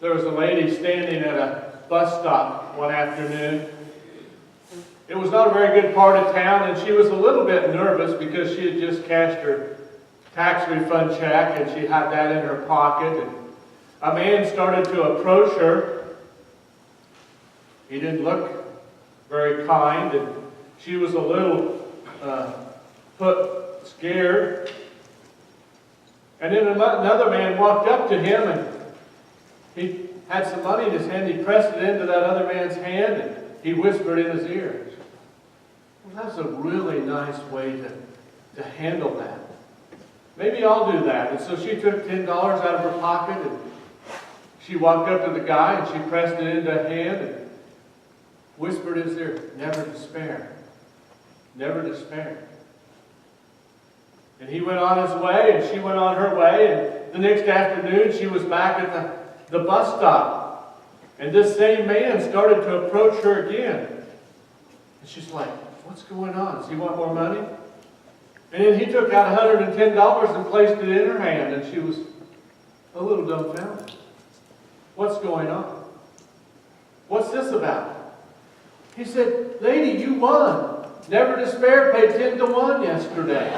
There was a lady standing at a bus stop one afternoon. It was not a very good part of town, and she was a little bit nervous because she had just cashed her tax refund check, and she had that in her pocket. And a man started to approach her. He didn't look very kind, and she was a little scared. And then another man walked up to him, and he had some money in his hand. He pressed it into that other man's hand, and he whispered in his ear. Well, that's a really nice way to handle that. Maybe I'll do that. And so she took $10 out of her pocket, and she walked up to the guy, and she pressed it into his hand, and whispered in his ear, never despair. Never despair. And he went on his way, and she went on her way, and the next afternoon she was back at the bus stop. And this same man started to approach her again. And she's like, what's going on? Does he want more money? And then he took out $110 and placed it in her hand, and she was a little dumbfounded. What's going on? What's this about? He said, lady, you won. Never despair, paid 10 to 1 yesterday.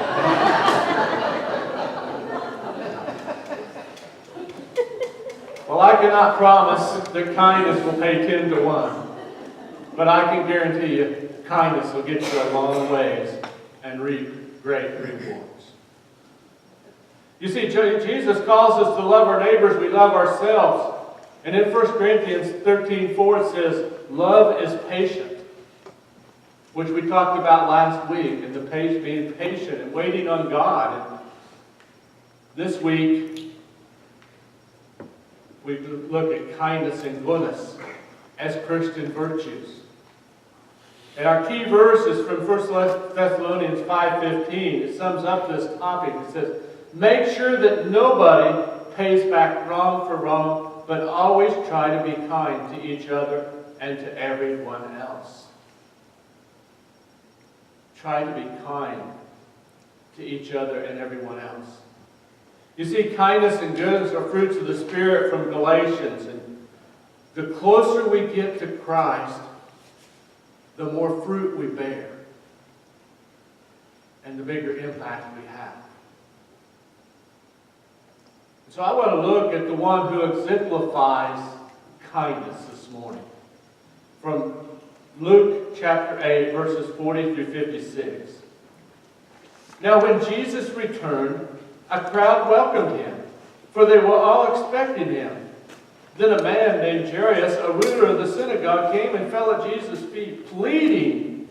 Well, I cannot promise that kindness will pay 10 to 1. But I can guarantee you, kindness will get you a long ways and reap great rewards. You see, Jesus calls us to love our neighbors, we love ourselves. And in 1 Corinthians 13:4 it says, love is patient, which we talked about last week, and being patient and waiting on God. And this week, we look at kindness and goodness as Christian virtues. And our key verse is from 1 Thessalonians 5:15. It sums up this topic. It says, make sure that nobody pays back wrong for wrong, but always try to be kind to each other and to everyone else. Try to be kind to each other and everyone else. You see, kindness and goodness are fruits of the Spirit from Galatians. And the closer we get to Christ, the more fruit we bear. And the bigger impact we have. So I want to look at the one who exemplifies kindness this morning. From Luke chapter 8, verses 40 through 56. Now when Jesus returned, a crowd welcomed him, for they were all expecting him. Then a man named Jairus, a ruler of the synagogue, came and fell at Jesus' feet, pleading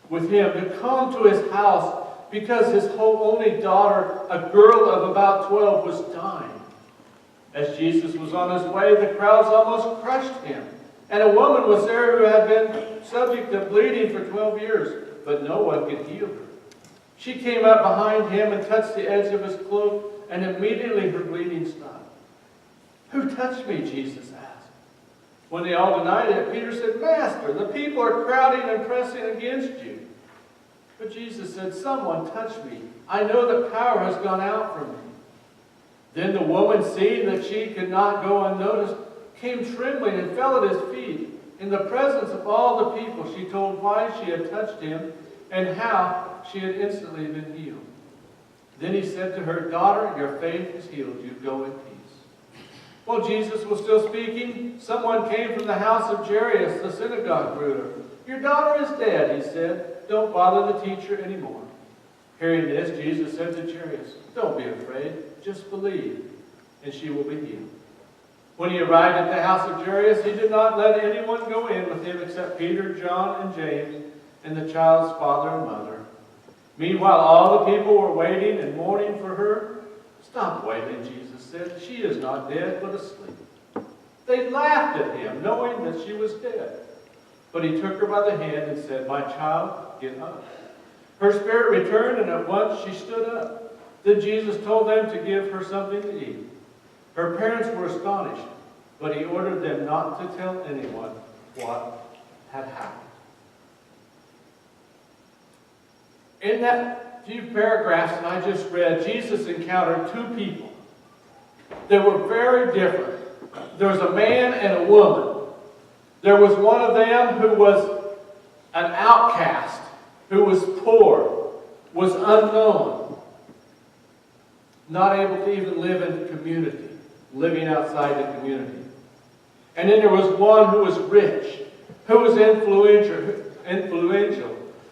with him to come to his house, because his only daughter, a girl of about 12, was dying. As Jesus was on his way, the crowds almost crushed him. And a woman was there who had been subject to bleeding for 12 years, but no one could heal her. She came up behind him and touched the edge of his cloak, and immediately her bleeding stopped. Who touched me? Jesus asked. When they all denied it, Peter said, Master, the people are crowding and pressing against you. But Jesus said, someone touched me. I know that power has gone out from me. Then the woman, seeing that she could not go unnoticed, came trembling and fell at his feet. In the presence of all the people, she told why she had touched him and how she had instantly been healed. Then he said to her, Daughter, your faith has healed you. Go in peace. While Jesus was still speaking, someone came from the house of Jairus, the synagogue ruler. Your daughter is dead, he said. Don't bother the teacher anymore. Hearing this, Jesus said to Jairus, Don't be afraid, just believe, and she will be healed. When he arrived at the house of Jairus, he did not let anyone go in with him except Peter, John, and James, and the child's father and mother. Meanwhile, all the people were waiting and mourning for her. Stop waiting, Jesus said. She is not dead, but asleep. They laughed at him, knowing that she was dead. But he took her by the hand and said, My child, get up. Her spirit returned, and at once she stood up. Then Jesus told them to give her something to eat. Her parents were astonished, but he ordered them not to tell anyone what had happened. In that few paragraphs that I just read, Jesus encountered two people that were very different. there was a man and a woman. There was one of them who was an outcast, who was poor, was unknown, not able to even live in the community, living outside the community. And then there was one who was rich, who was influential,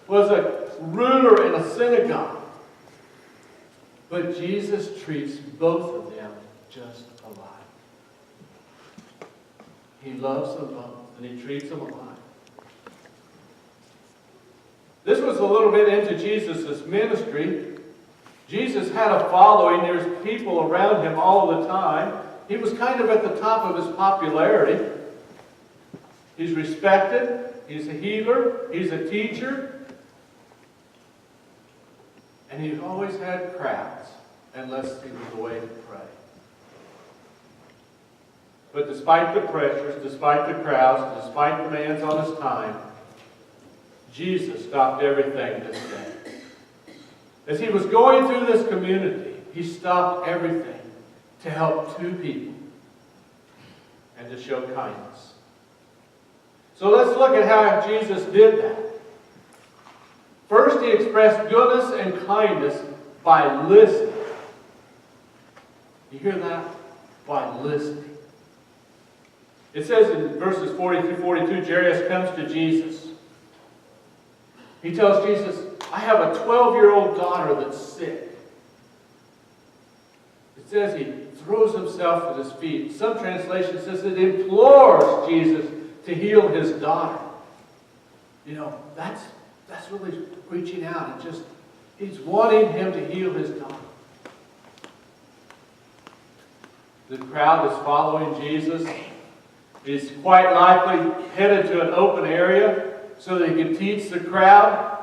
was a ruler in a synagogue. But Jesus treats both of them just alike. He loves them both, and he treats them alike. This was a little bit into Jesus' ministry. Jesus had a following. There's people around him all the time. He was kind of at the top of his popularity. He's respected. He's a healer. He's a teacher. And he's always had crowds, unless he was away to pray. But despite the pressures, despite the crowds, despite demands on his time, Jesus stopped everything this day. As he was going through this community, he stopped everything to help two people and to show kindness. So let's look at how Jesus did that. First, he expressed goodness and kindness by listening. You hear that? By listening. It says in verses 40 through 42, Jairus comes to Jesus. He tells Jesus, I have a 12-year-old daughter that's sick. It says he throws himself at his feet. Some translation says it implores Jesus to heal his daughter. You know, that's really reaching out and just, he's wanting him to heal his daughter. The crowd is following Jesus. He's quite likely headed to an open area so that he can teach the crowd.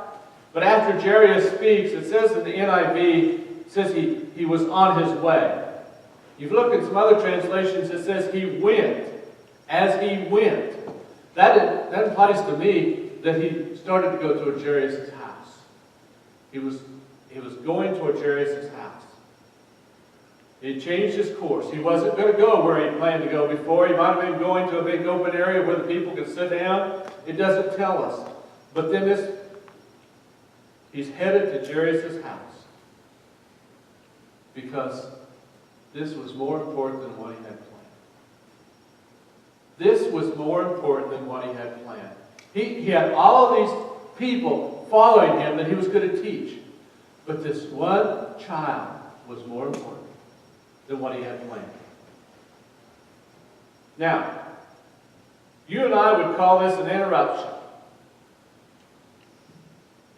But after Jairus speaks, it says in the NIV, it says he was on his way. If you look at some other translations, it says he went as he went. That implies to me that he started to go toward Jairus' house. He was going toward Jairus' house. He changed his course. He wasn't going to go where he planned to go before. He might have been going to a big open area where the people could sit down. It doesn't tell us. But then he's headed to Jairus' house because this was more important than what he had planned. This was more important than what he had planned. He had all of these people following him that he was going to teach. But this one child was more important than what he had planned. Now, you and I would call this an interruption.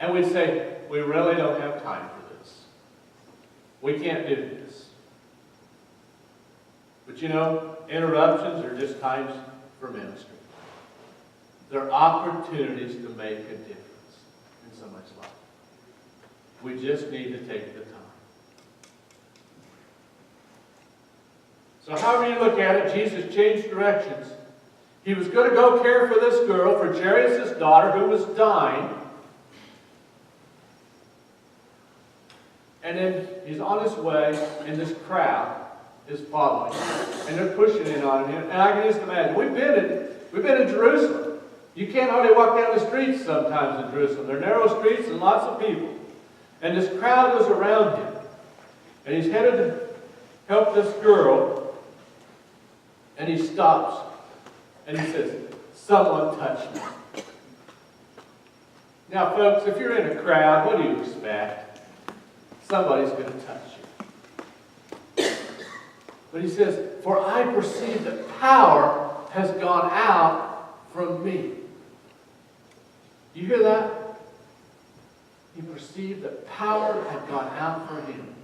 And we'd say, we really don't have time for this. We can't do this. But you know, interruptions are just times for ministry. They're opportunities to make a difference in somebody's life. We just need to take the time. So however you look at it, Jesus changed directions. He was going to go care for this girl, for Jairus' daughter, who was dying. And then he's on his way, and this crowd is following him. And they're pushing in on him. And I can just imagine, we've been in Jerusalem. You can't hardly walk down the streets sometimes in Jerusalem. They're narrow streets and lots of people. And this crowd was around him. And he's headed to help this girl. And he stops. And he says, someone touched me. Now, folks, if you're in a crowd, what do you expect? Somebody's going to touch you. But he says, for I perceive that power has gone out from me. You hear that? He perceived that power had gone out from him.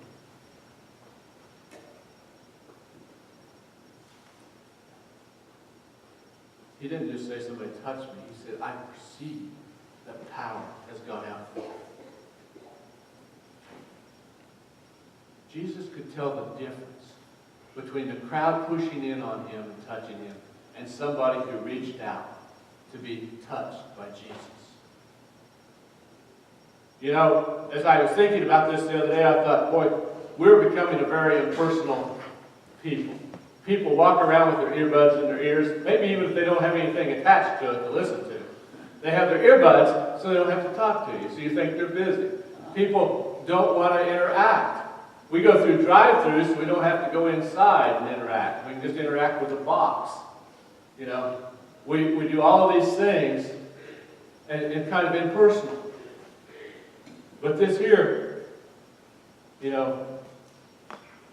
He didn't just say somebody touched me. He said, I perceive that power has gone out from me. Jesus could tell the difference between the crowd pushing in on him and touching him and somebody who reached out to be touched by Jesus. You know, as I was thinking about this the other day, I thought, boy, we're becoming a very impersonal people. People walk around with their earbuds in their ears, maybe even if they don't have anything attached to it to listen to. They have their earbuds so they don't have to talk to you, so you think they're busy. People don't want to interact. We go through drive-thrus, so we don't have to go inside and interact. We can just interact with the box. You know, we do all of these things and kind of impersonal. But this here, you know,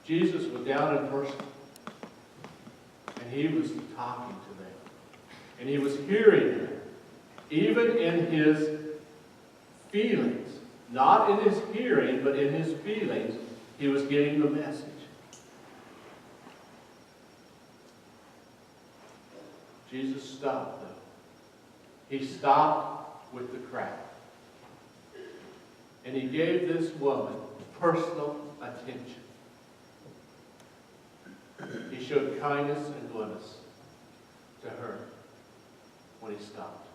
Jesus was down in person. And he was talking to them. And he was hearing them. Even in his feelings. Not in his hearing, but in his feelings, he was getting the message. Jesus stopped, though. He stopped with the crowd. And he gave this woman personal attention. He showed kindness and goodness to her when he stopped.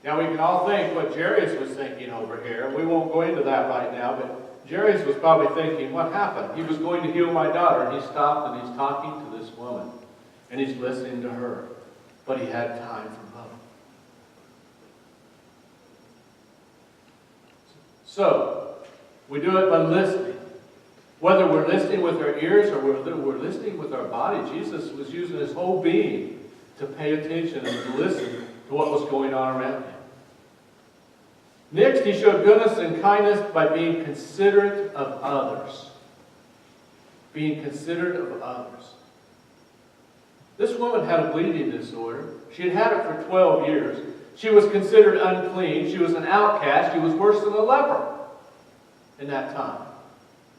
Now we can all think what Jairus was thinking over here. We won't go into that right now, but Jairus was probably thinking, what happened? He was going to heal my daughter, and he stopped and he's talking to this woman. And he's listening to her. But he had time for both. So, we do it by listening. Whether we're listening with our ears or whether we're listening with our body, Jesus was using his whole being to pay attention and to listen to what was going on around him. Next, he showed goodness and kindness by being considerate of others. Being considerate of others. This woman had a bleeding disorder. She had had it for 12 years. She was considered unclean. She was an outcast. She was worse than a leper in that time.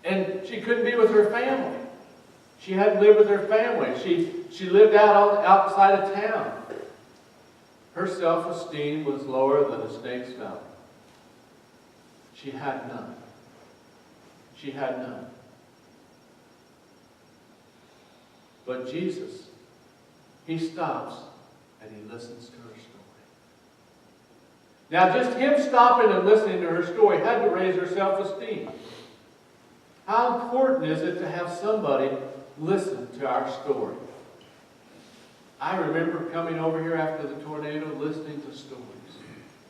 And she couldn't be with her family. She hadn't lived with her family. She lived outside of town. Her self-esteem was lower than a snake's mouth. She had none. She had none. But Jesus, he stops and he listens to her story. Now, just him stopping and listening to her story had to raise her self-esteem. How important is it to have somebody listen to our story? I remember coming over here after the tornado, listening to stories.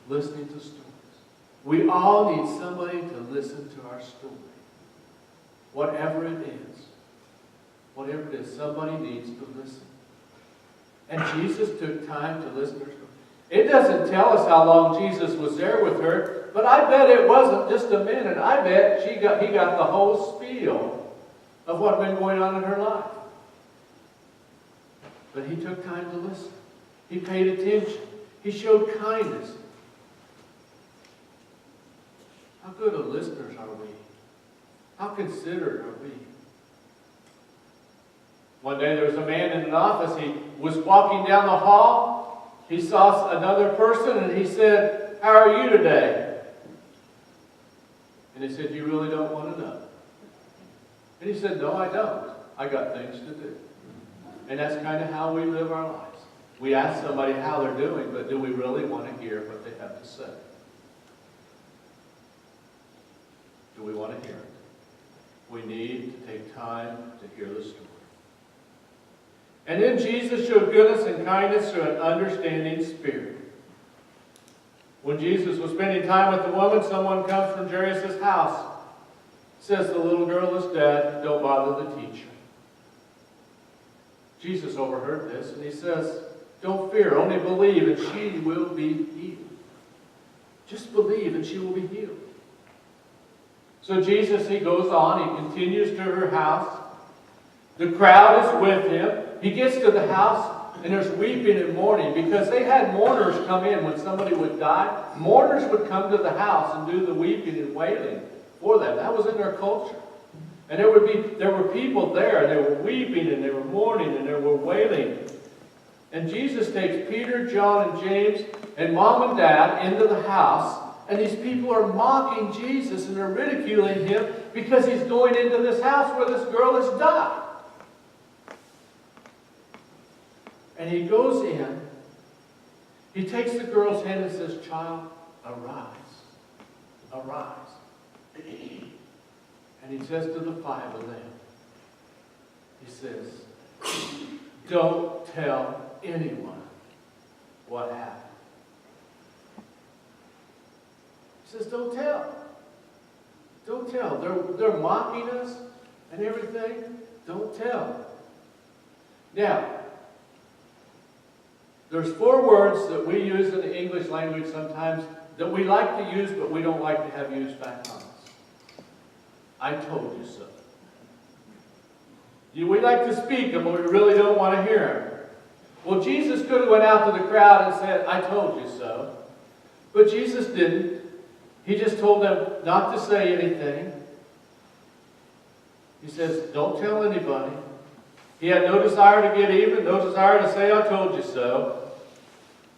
Listening to stories. We all need somebody to listen to our story. Whatever it is. Whatever it is, somebody needs to listen. And Jesus took time to listen to her story. It doesn't tell us how long Jesus was there with her, but I bet it wasn't just a minute. I bet he got the whole spiel of what had been going on in her life. But he took time to listen. He paid attention. He showed kindness. How good of listeners are we? How considerate are we? One day there was a man in an office. He was walking down the hall. He saw another person and he said, "How are you today?" And he said, "You really don't want to know?" And he said, "No, I don't. I got things to do." And that's kind of how we live our lives. We ask somebody how they're doing, but do we really want to hear what they have to say? Do we want to hear it? We need to take time to hear the story. And then Jesus showed goodness and kindness to an understanding spirit. When Jesus was spending time with the woman, someone comes from Jairus' house. Says, "The little girl is dead. Don't bother the teacher." Jesus overheard this and he says, "Don't fear, only believe and she will be healed." Just believe and she will be healed. So Jesus, he goes on, he continues to her house. The crowd is with him. He gets to the house and there's weeping and mourning because they had mourners come in when somebody would die. Mourners would come to the house and do the weeping and wailing for them. That was in their culture. And there were people there, and they were weeping, and they were mourning, and they were wailing. And Jesus takes Peter, John, and James, and Mom and Dad into the house, and these people are mocking Jesus, and they're ridiculing him because he's going into this house where this girl has died. And he goes in, he takes the girl's hand and says, "Child, arise, arise." And he says to the five of them, He says, don't tell anyone what happened. He says, don't tell. Don't tell. They're mocking us and everything. Don't tell. Now, there's 4 words that we use in the English language sometimes that we like to use, but we don't like to have used back on us. I told you so. We like to speak them, but we really don't want to hear them. Well, Jesus could have went out to the crowd and said, I told you so. But Jesus didn't. He just told them not to say anything. He says, don't tell anybody. He had no desire to get even, no desire to say, I told you so.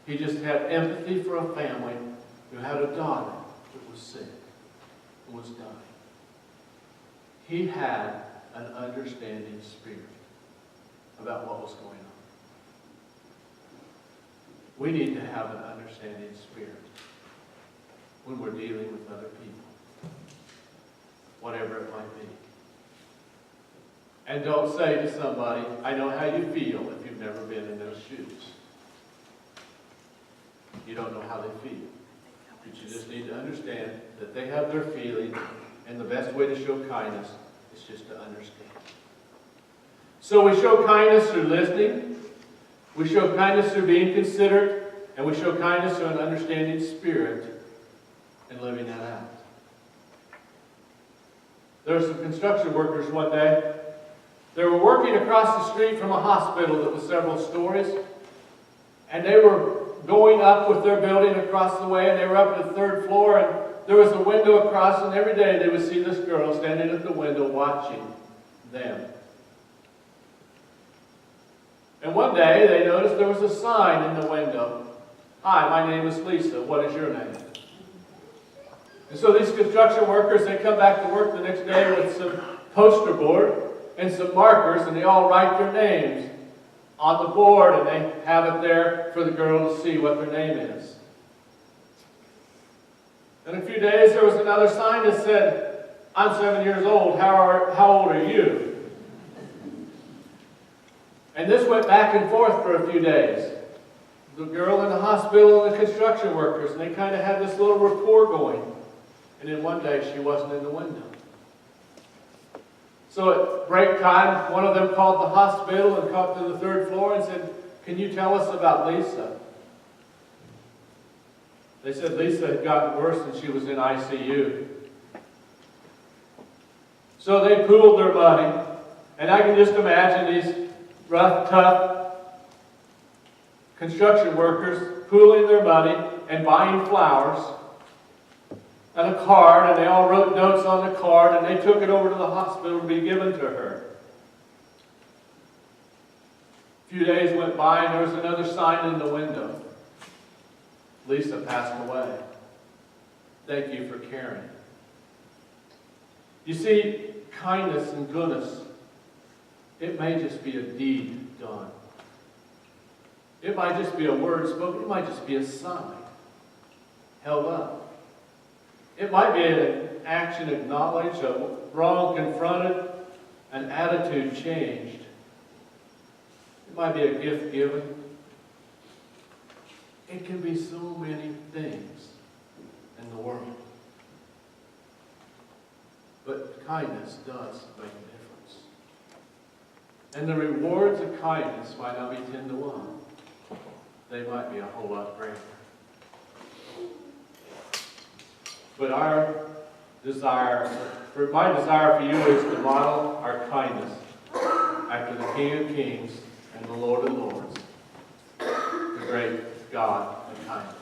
He just had empathy for a family who had a daughter that was sick and was dying. He had an understanding spirit about what was going on. We need to have an understanding spirit when we're dealing with other people, whatever it might be. And don't say to somebody, I know how you feel, if you've never been in those shoes. You don't know how they feel. But you just need to understand that they have their feeling, and the best way to show kindness is just to understand. So we show kindness through listening, we show kindness through being considerate, and we show kindness through an understanding spirit and living that out. There were some construction workers one day. They were working across the street from a hospital that was several stories, and they were going up with their building across the way, and they were up to the 3rd floor, and there was a window across, and every day they would see this girl standing at the window watching them. And one day they noticed there was a sign in the window. Hi, my name is Lisa. What is your name? And so these construction workers, they come back to work the next day with some poster board and some markers, and they all write their names on the board, and they have it there for the girl to see what their name is. In a few days, there was another sign that said, I'm 7 years old. How old are you? And this went back and forth for a few days. The girl in the hospital and the construction workers, and they kind of had this little rapport going. And then one day, she wasn't in the window. So at break time, one of them called the hospital and called to the 3rd floor and said, can you tell us about Lisa? They said Lisa had gotten worse and she was in ICU. So they pooled their money, and I can just imagine these rough, tough construction workers pooling their money and buying flowers and a card, and they all wrote notes on the card, and they took it over to the hospital to be given to her. A few days went by, and there was another sign in the window. Lisa passed away. Thank you for caring. You see, kindness and goodness, it may just be a deed done. It might just be a word spoken. It might just be a sign held up. It might be an action acknowledged, a wrong confronted, an attitude changed. It might be a gift given. It can be so many things in the world. But kindness does make a difference. And the rewards of kindness might not be 10 to 1. They might be a whole lot greater. But our desire, my desire for you is to model our kindness after the King of Kings and the Lord of Lords, the great God of kindness.